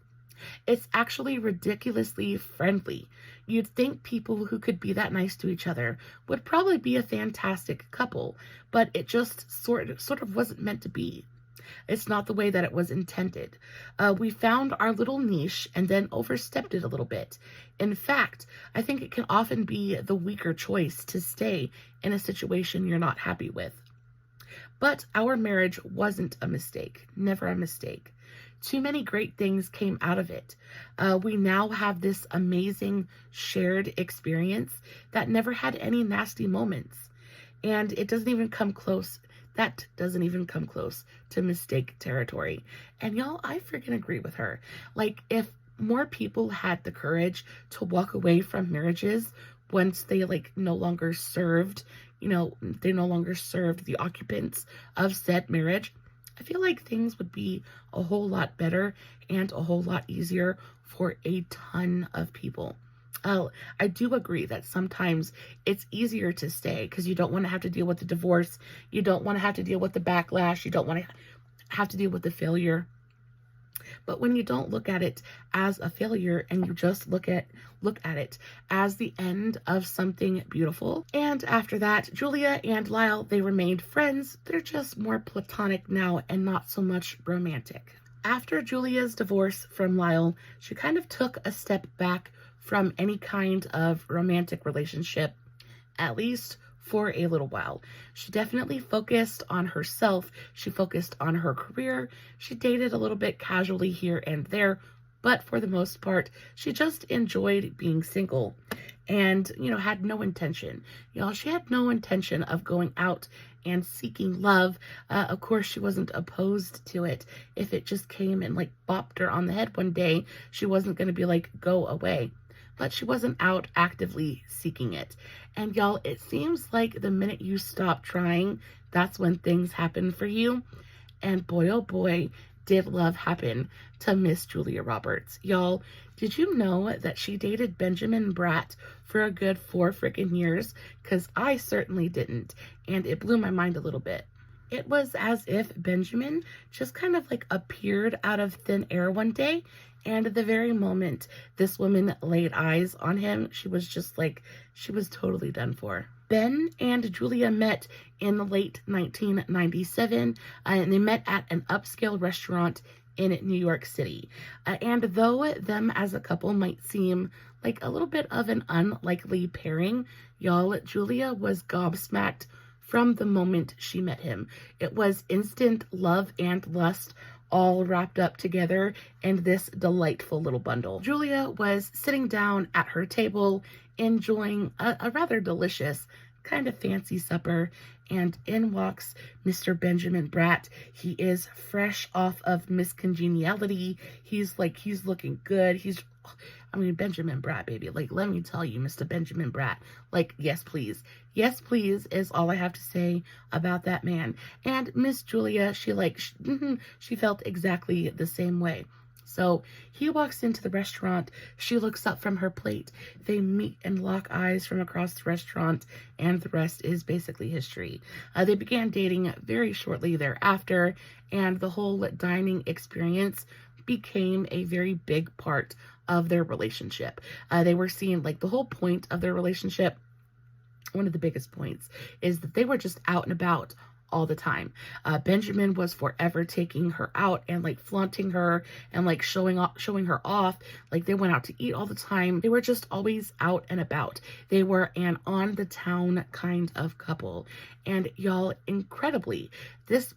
"It's actually ridiculously friendly. You'd think people who could be that nice to each other would probably be a fantastic couple, but it just sort of wasn't meant to be. It's not the way that it was intended. We found our little niche and then overstepped it a little bit. In fact, I think it can often be the weaker choice to stay in a situation you're not happy with. But our marriage wasn't a mistake, never a mistake. Too many great things came out of it. We now have this amazing shared experience that never had any nasty moments. And it doesn't even come close. That doesn't even come close to mistake territory." And y'all, I freaking agree with her. Like, if more people had the courage to walk away from marriages once they no longer served, they no longer served the occupants of said marriage, I feel like things would be a whole lot better and a whole lot easier for a ton of people. I do agree that sometimes it's easier to stay because you don't want to have to deal with the divorce. You don't want to have to deal with the backlash. You don't want to have to deal with the failure. But when you don't look at it as a failure and you just look at it as the end of something beautiful. And after that, Julia and Lyle, they remained friends. They're just more platonic now and not so much romantic. After Julia's divorce from Lyle, she kind of took a step back from any kind of romantic relationship, at least for a little while. She definitely focused on herself. She focused on her career. She dated a little bit casually here and there, but for the most part, she just enjoyed being single and, had no intention. She had no intention of going out and seeking love. Of course, she wasn't opposed to it. If it just came and bopped her on the head one day, she wasn't going to be like, go away. But she wasn't out actively seeking it. And y'all, it seems like the minute you stop trying, that's when things happen for you. And boy, oh boy, did love happen to Miss Julia Roberts. Y'all, did you know that she dated Benjamin Bratt for a good 4 freaking years? Because I certainly didn't. And it blew my mind a little bit. It was as if Benjamin just kind of appeared out of thin air one day. And at the very moment this woman laid eyes on him, she was just she was totally done for. Ben and Julia met in the late 1997, and they met at an upscale restaurant in New York City. And though them as a couple might seem like a little bit of an unlikely pairing, y'all, Julia was gobsmacked from the moment she met him. It was instant love and lust all wrapped up together in this delightful little bundle. Julia was sitting down at her table, enjoying a rather delicious, kind of fancy supper, and in walks Mr. Benjamin Bratt. He is fresh off of Miss Congeniality. He's looking good. Benjamin Bratt, baby. Let me tell you, Mr. Benjamin Bratt. Yes, please. Yes, please is all I have to say about that man. And Miss Julia, she felt exactly the same way. So he walks into the restaurant. She looks up from her plate. They meet and lock eyes from across the restaurant, and the rest is basically history. They began dating very shortly thereafter, and the whole dining experience became a very big part of their relationship. They were seeing the whole point of their relationship one of the biggest points is that they were just out and about all the time. Benjamin was forever taking her out and like flaunting her and like showing her off. Like they went out to eat all the time. They were just always out and about. They were an on the town kind of couple. And y'all, incredibly, this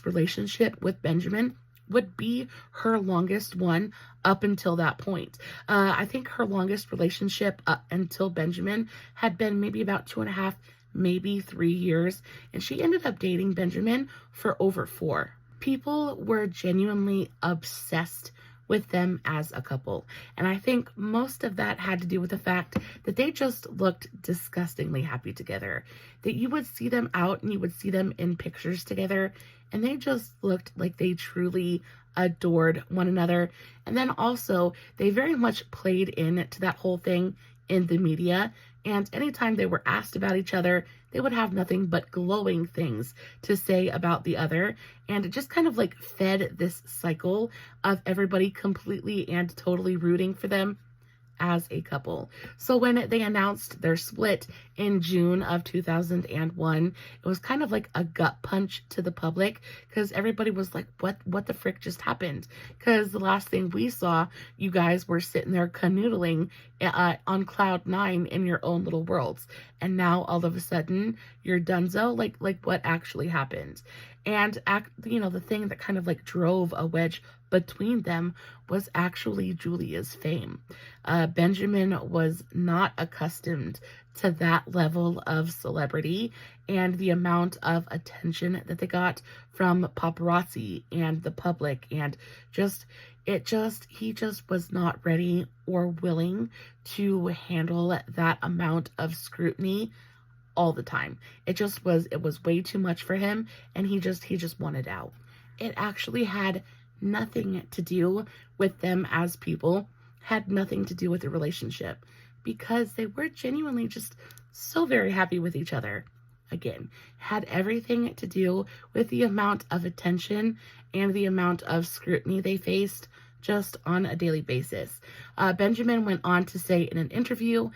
relationship with Benjamin would be her longest one up until that point. I think her longest relationship until Benjamin had been maybe about 2.5, maybe 3 years, and she ended up dating Benjamin for over 4. People were genuinely obsessed with them as a couple, and I think most of that had to do with the fact that they just looked disgustingly happy together. That you would see them out and you would see them in pictures together, and they just looked like they truly adored one another. And then also, they very much played into that whole thing in the media. And anytime they were asked about each other, they would have nothing but glowing things to say about the other. And it just kind of like fed this cycle of everybody completely and totally rooting for them as a couple. So when they announced their split in June of 2001, it was kind of like a gut punch to the public, because everybody was like, what the frick just happened? Because the last thing we saw, you guys were sitting there canoodling on cloud 9 in your own little worlds, and now all of a sudden you're donezo. Like what actually happened? And the thing that kind of like drove a wedge between them was actually Julia's fame. Benjamin was not accustomed to that level of celebrity and the amount of attention that they got from paparazzi and the public, and he just was not ready or willing to handle that amount of scrutiny all the time. It was way too much for him, and he just wanted out. It actually had nothing to do with them as people, had nothing to do with the relationship, because they were genuinely just so very happy with each other. Again, had everything to do with the amount of attention and the amount of scrutiny they faced just on a daily basis. Benjamin went on to say in an interview,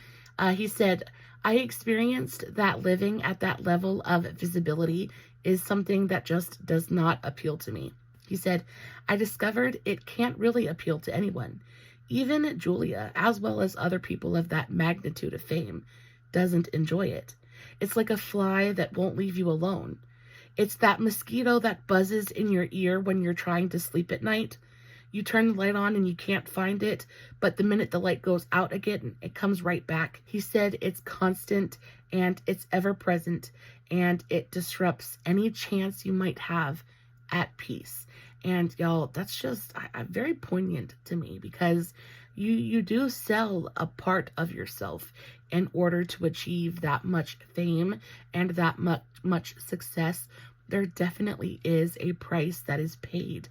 he said, "I experienced that living at that level of visibility is something that just does not appeal to me." He said, "I discovered it can't really appeal to anyone. Even Julia, as well as other people of that magnitude of fame, doesn't enjoy it. It's like a fly that won't leave you alone. It's that mosquito that buzzes in your ear when you're trying to sleep at night. You turn the light on and you can't find it, but the minute the light goes out again, it comes right back." He said it's constant and it's ever present, and it disrupts any chance you might have at peace. And y'all, that's just very poignant to me, because you do sell a part of yourself in order to achieve that much fame and that much success. There definitely is a price that is paid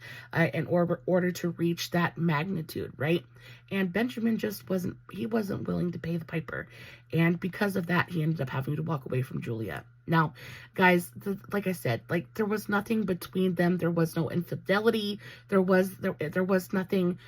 in order to reach that magnitude, right? And Benjamin just wasn't willing to pay the piper. And because of that, he ended up having to walk away from Julia. Now, guys, like I said, like there was nothing between them. There was no infidelity. There was nothing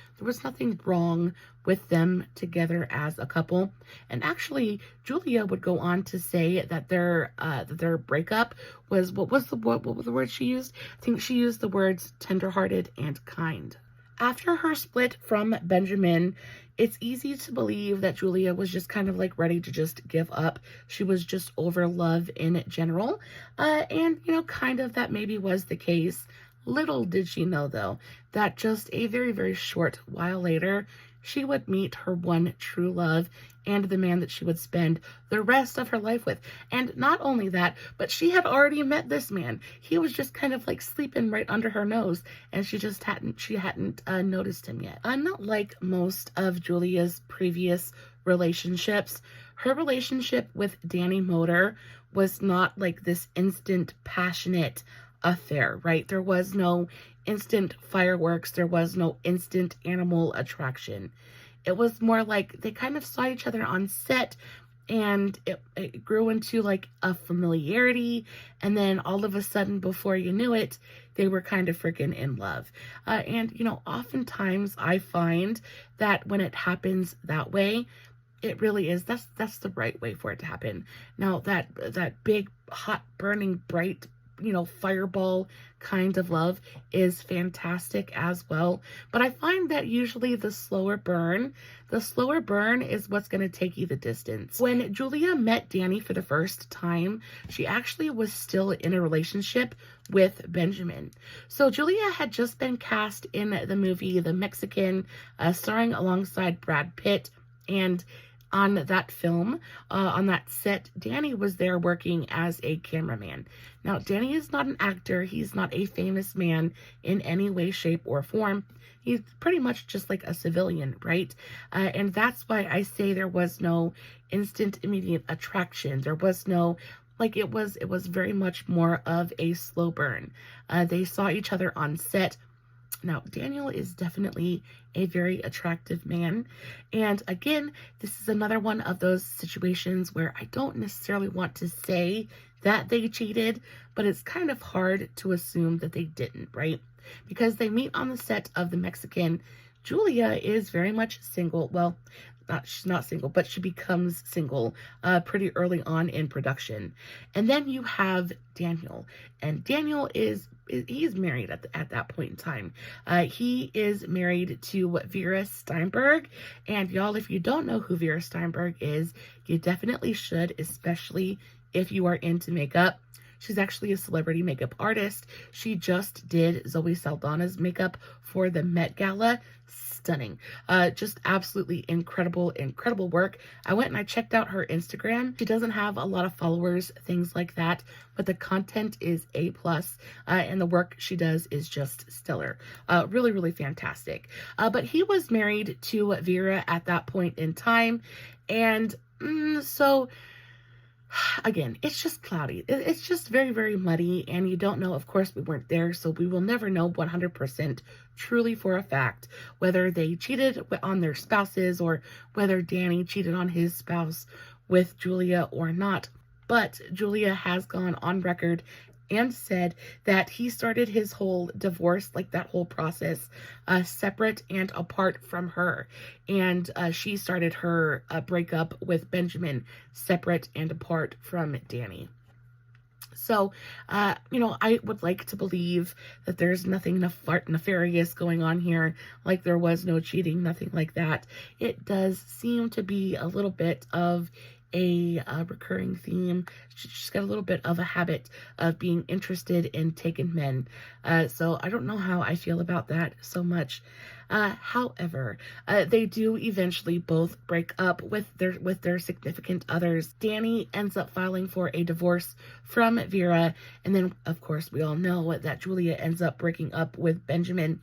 wrong with them together as a couple. And actually, Julia would go on to say that their breakup was what were the words she used? I think she used the words tenderhearted and kind. After her split from Benjamin, it's easy to believe that Julia was just kind of like ready to just give up. She was just over love in general. And, kind of that maybe was the case. Little did she know, though, that just a very, very short while later, she would meet her one true love and the man that she would spend the rest of her life with. And not only that, but she had already met this man. He was just kind of like sleeping right under her nose, and she hadn't noticed him yet. Not like most of Julia's previous relationships, her relationship with Danny Moder was not like this instant passionate affair, right? There was no instant fireworks. There was no instant animal attraction. It was more like they kind of saw each other on set, and it grew into like a familiarity. And then all of a sudden, before you knew it, they were kind of freaking in love. And oftentimes I find that when it happens that way, It really is. That's the right way for it to happen. Now that big, hot, burning, bright, fireball kind of love is fantastic as well. But I find that usually the slower burn is what's going to take you the distance. When Julia met Danny for the first time, she actually was still in a relationship with Benjamin. So Julia had just been cast in the movie The Mexican, starring alongside Brad Pitt, and on that film, on that set, Danny was there working as a cameraman. Now, Danny is not an actor. He's not a famous man in any way, shape, or form. He's pretty much just like a civilian, right? And that's why I say there was no instant, immediate attraction. There was no, like, it was very much more of a slow burn. They saw each other on set. Now, Daniel is definitely a very attractive man. And again, this is another one of those situations where I don't necessarily want to say that they cheated, but it's kind of hard to assume that they didn't, right? Because they meet on the set of The Mexican. Julia is very much single. Well, she's not single, but she becomes single pretty early on in production. And then you have Daniel, and Daniel he's married at that point in time. He is married to Vera Steinberg, and y'all, if you don't know who Vera Steinberg is, you definitely should, especially if you are into makeup. She's actually a celebrity makeup artist. She just did Zoe Saldana's makeup for the Met Gala. Stunning. Just absolutely incredible work. I went and I checked out her Instagram. She doesn't have a lot of followers, things like that, but the content is A+, and the work she does is just stellar. Really, really fantastic. But he was married to Vera at that point in time, and so again, it's just cloudy. It's just very, very muddy, and you don't know. Of course, we weren't there, so we will never know 100% truly for a fact whether they cheated on their spouses or whether Danny cheated on his spouse with Julia or not. But Julia has gone on record and said that he started his whole divorce, like that whole process, separate and apart from her. And she started her breakup with Benjamin separate and apart from Danny. So, I would like to believe that there's nothing nefarious going on here, like there was no cheating, nothing like that. It does seem to be a little bit of a recurring theme. She's got a little bit of a habit of being interested in taken men. So I don't know how I feel about that so much. However, they do eventually both break up with their significant others. Danny ends up filing for a divorce from Vera, and then of course we all know that Julia ends up breaking up with Benjamin,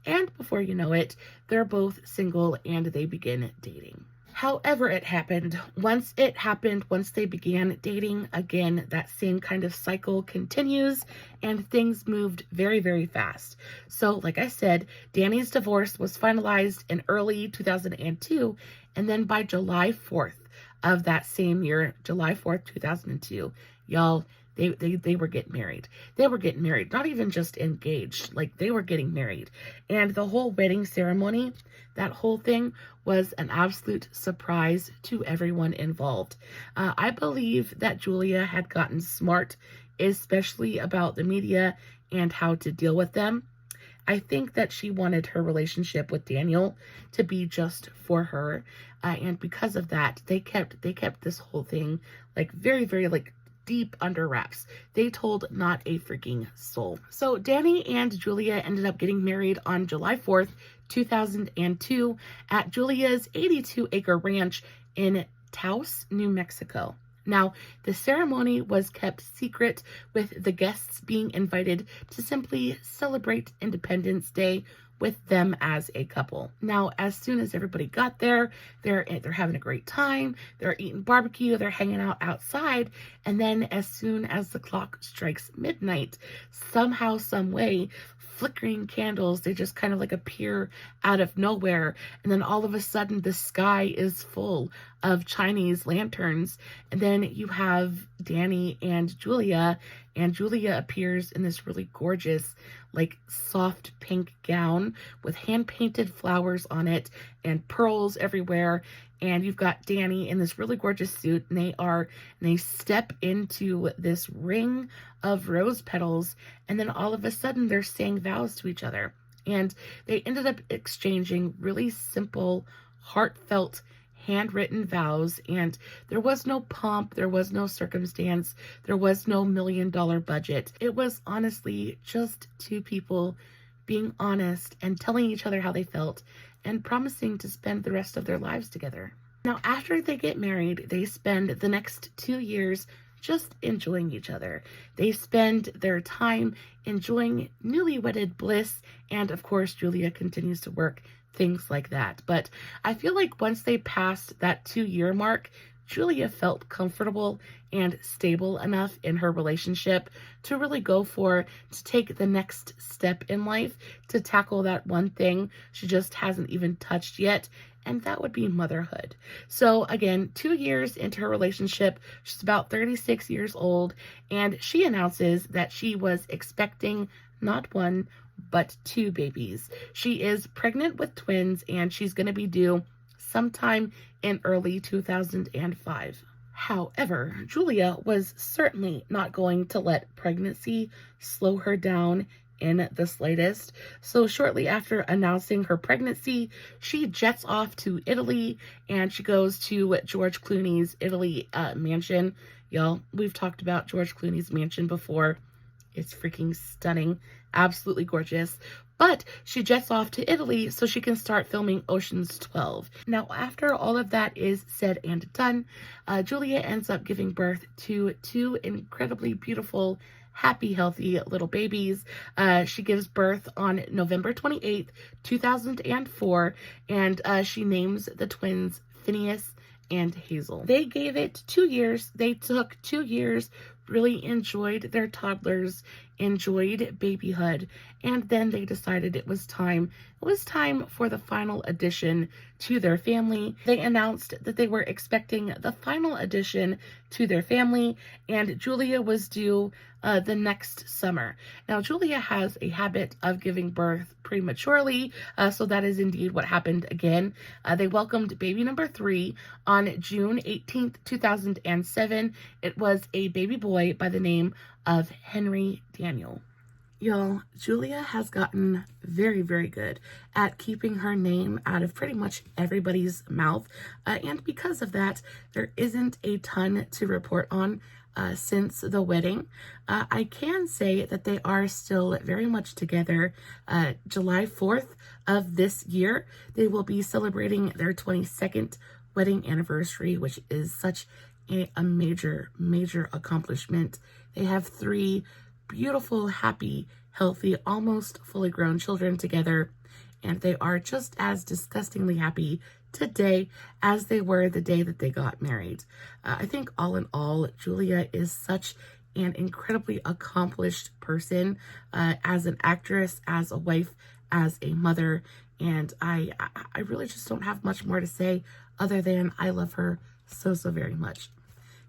and before you know it, they're both single and they begin dating. However it happened, once they began dating, again, that same kind of cycle continues and things moved very, very fast. So, like I said, Danny's divorce was finalized in early 2002, and then by July 4th of that same year, July 4th, 2002, y'all, they were getting married. They were getting married, not even just engaged, like they were getting married. And the whole wedding ceremony, that whole thing was an absolute surprise to everyone involved. I believe that Julia had gotten smart, especially about the media and how to deal with them. I think that she wanted her relationship with Daniel to be just for her. And because of that, they kept this whole thing like very, very like deep under wraps. They told not a freaking soul. So Danny and Julia ended up getting married on July 4th, 2002 at Julia's 82-acre ranch in Taos, New Mexico. Now, the ceremony was kept secret, with the guests being invited to simply celebrate Independence Day with them as a couple. Now, as soon as everybody got there, they're having a great time, they're eating barbecue, they're hanging out outside, and then as soon as the clock strikes midnight, somehow, some way, flickering candles, they just kind of like appear out of nowhere, and then all of a sudden the sky is full of Chinese lanterns, and then you have Danny and Julia appears in this really gorgeous, like soft pink gown with hand-painted flowers on it and pearls everywhere, and you've got Danny in this really gorgeous suit, and they step into this ring of rose petals, and then all of a sudden they're saying vows to each other. And they ended up exchanging really simple, heartfelt, handwritten vows, and there was no pomp, there was no circumstance, there was no $1 million budget. It was honestly just two people being honest and telling each other how they felt and promising to spend the rest of their lives together. Now, after they get married, they spend the next 2 years just enjoying each other. They spend their time enjoying newlywed bliss, and of course, Julia continues to work, things like that. But I feel like once they passed that 2-year mark, Julia felt comfortable and stable enough in her relationship to really go to take the next step in life, to tackle that one thing she just hasn't even touched yet, and that would be motherhood. So again, 2 years into her relationship, she's about 36 years old, and she announces that she was expecting not one, but 2 babies. She is pregnant with twins, and she's going to be due sometime in early 2005. However, Julia was certainly not going to let pregnancy slow her down in the slightest. So shortly after announcing her pregnancy, she jets off to Italy, and she goes to George Clooney's Italy mansion. Y'all, we've talked about George Clooney's mansion before. It's freaking stunning, absolutely gorgeous. But she jets off to Italy so she can start filming Ocean's 12. Now, after all of that is said and done, Julia ends up giving birth to 2 incredibly beautiful, happy, healthy little babies. She gives birth on November 28th, 2004, and she names the twins Phineas and Hazel. They gave it 2 years. They took 2 years, really enjoyed their toddlers, enjoyed babyhood, and then they decided it was time for the final addition to their family. They announced that they were expecting the final addition to their family, and Julia was due the next summer. Now, Julia has a habit of giving birth prematurely, so that is indeed what happened again. They welcomed baby number 3 on June 18th, 2007. It was a baby boy by the name of Henry Daniel. Y'all, Julia has gotten very, very good at keeping her name out of pretty much everybody's mouth. And because of that, there isn't a ton to report on since the wedding. I can say that they are still very much together. July 4th of this year, they will be celebrating their 22nd wedding anniversary, which is such a major, major accomplishment. They have 3 beautiful, happy, healthy, almost fully grown children together, and they are just as disgustingly happy today as they were the day that they got married. I think all in all, Julia is such an incredibly accomplished person, as an actress, as a wife, as a mother, and I really just don't have much more to say other than I love her so, so very much.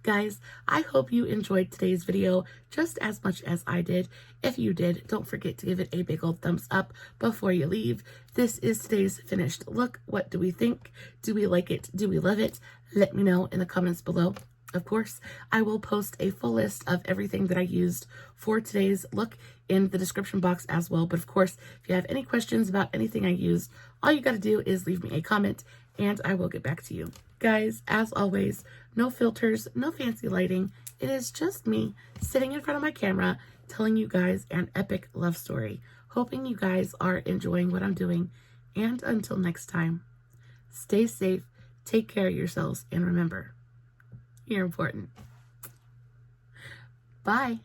Guys, I hope you enjoyed today's video just as much as I did. If you did, don't forget to give it a big old thumbs up before you leave. This is today's finished look. What do we think? Do we like it? Do we love it? Let me know in the comments below. Of course, I will post a full list of everything that I used for today's look in the description box as well. But of course, if you have any questions about anything I used, all you got to do is leave me a comment and I will get back to you. Guys, as always, no filters, no fancy lighting. It is just me sitting in front of my camera telling you guys an epic love story. Hoping you guys are enjoying what I'm doing. And until next time, stay safe, take care of yourselves, and remember, you're important. Bye.